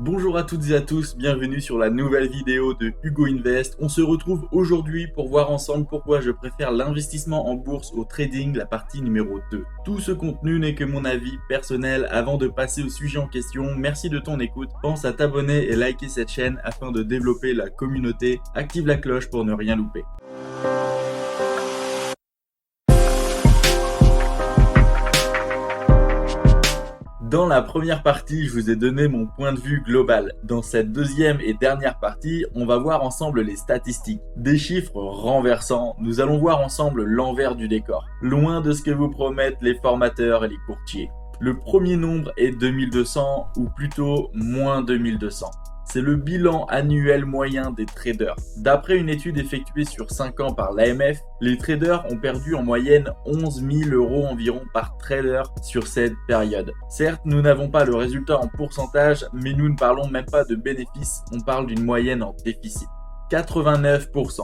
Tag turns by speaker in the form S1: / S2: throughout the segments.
S1: Bonjour à toutes et à tous, bienvenue sur la nouvelle vidéo de Hugo Invest. On se retrouve aujourd'hui pour voir ensemble pourquoi je préfère l'investissement en bourse au trading, la partie numéro 2. Tout ce contenu n'est que mon avis personnel. Avant de passer au sujet en question, merci de ton écoute. Pense à t'abonner et liker cette chaîne afin de développer la communauté. Active la cloche pour ne rien louper. Dans la première partie, je vous ai donné mon point de vue global. Dans cette deuxième et dernière partie, on va voir ensemble les statistiques. Des chiffres renversants, nous allons voir ensemble l'envers du décor. Loin de ce que vous promettent les formateurs et les courtiers. Le premier nombre est 2200 ou plutôt moins 2200. C'est le bilan annuel moyen des traders. D'après une étude effectuée sur 5 ans par l'AMF, les traders ont perdu en moyenne 11 000 € environ par trader sur cette période. Certes, nous n'avons pas le résultat en pourcentage, mais nous ne parlons même pas de bénéfices, on parle d'une moyenne en déficit. 89%.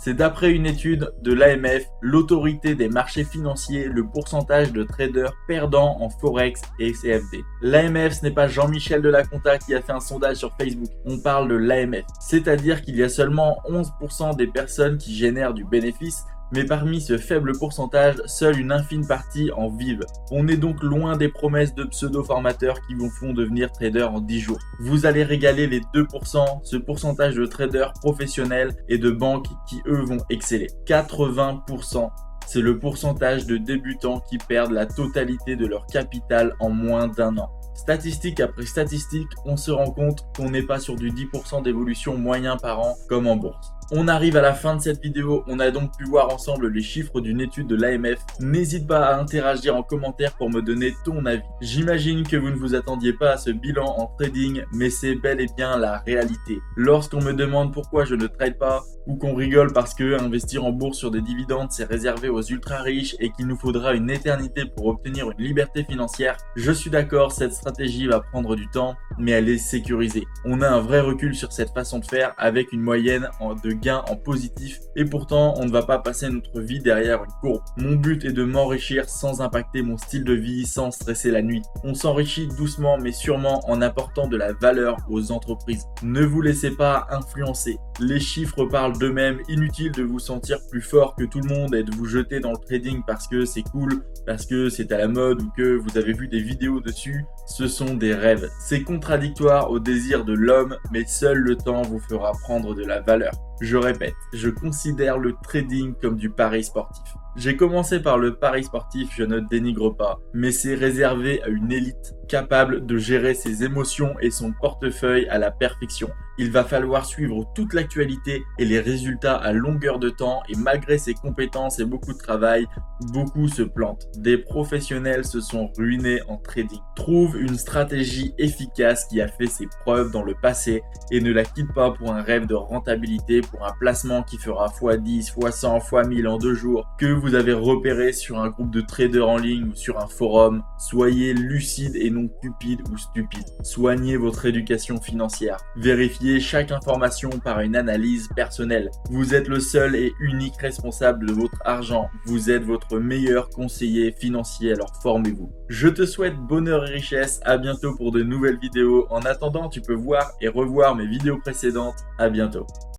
S1: C'est d'après une étude de l'AMF, l'autorité des marchés financiers, le pourcentage de traders perdants en Forex et CFD. L'AMF, ce n'est pas Jean-Michel Delaconta qui a fait un sondage sur Facebook, on parle de l'AMF. C'est-à-dire qu'il y a seulement 11% des personnes qui génèrent du bénéfice, mais parmi ce faible pourcentage, seule une infime partie en vivent. On est donc loin des promesses de pseudo-formateurs qui vous font devenir trader en 10 jours. Vous allez régaler les 2%, ce pourcentage de traders professionnels et de banques qui eux vont exceller. 80%. C'est le pourcentage de débutants qui perdent la totalité de leur capital en moins d'un an. Statistique après statistique, on se rend compte qu'on n'est pas sur du 10% d'évolution moyen par an comme en bourse. On arrive à la fin de cette vidéo, on a donc pu voir ensemble les chiffres d'une étude de l'AMF. N'hésite pas à interagir en commentaire pour me donner ton avis. J'imagine que vous ne vous attendiez pas à ce bilan en trading, mais c'est bel et bien la réalité. Lorsqu'on me demande pourquoi je ne trade pas, ou qu'on rigole parce que investir en bourse sur des dividendes c'est réservé aux ultra riches et qu'il nous faudra une éternité pour obtenir une liberté financière, je suis d'accord, cette stratégie va prendre du temps, mais elle est sécurisée. On a un vrai recul sur cette façon de faire avec une moyenne de gains en positif et pourtant on ne va pas passer notre vie derrière une courbe. Mon but est de m'enrichir sans impacter mon style de vie, sans stresser la nuit. On s'enrichit doucement mais sûrement en apportant de la valeur aux entreprises. Ne vous laissez pas influencer. Les chiffres parlent d'eux-mêmes, inutile de vous sentir plus fort que tout le monde et de vous jeter dans le trading parce que c'est cool, parce que c'est à la mode ou que vous avez vu des vidéos dessus. Ce sont des rêves. C'est contradictoire au désir de l'homme, mais seul le temps vous fera prendre de la valeur. Je répète, je considère le trading comme du pari sportif. J'ai commencé par le pari sportif, je ne dénigre pas, mais c'est réservé à une élite capable de gérer ses émotions et son portefeuille à la perfection. Il va falloir suivre toute l'actualité et les résultats à longueur de temps et malgré ses compétences et beaucoup de travail, beaucoup se plantent. Des professionnels se sont ruinés en trading. Trouve une stratégie efficace qui a fait ses preuves dans le passé et ne la quitte pas pour un rêve de rentabilité, pour un placement qui fera x10, x100, x1000 en 2 jours que vous avez repéré sur un groupe de traders en ligne ou sur un forum. Soyez lucide et non cupide ou stupide. Soignez votre éducation financière. Vérifiez chaque information par une analyse personnelle. Vous êtes le seul et unique responsable de votre argent. Vous êtes votre meilleur conseiller financier, alors formez-vous. Je te souhaite bonheur et richesse. À bientôt pour de nouvelles vidéos. En attendant, tu peux voir et revoir mes vidéos précédentes. À bientôt.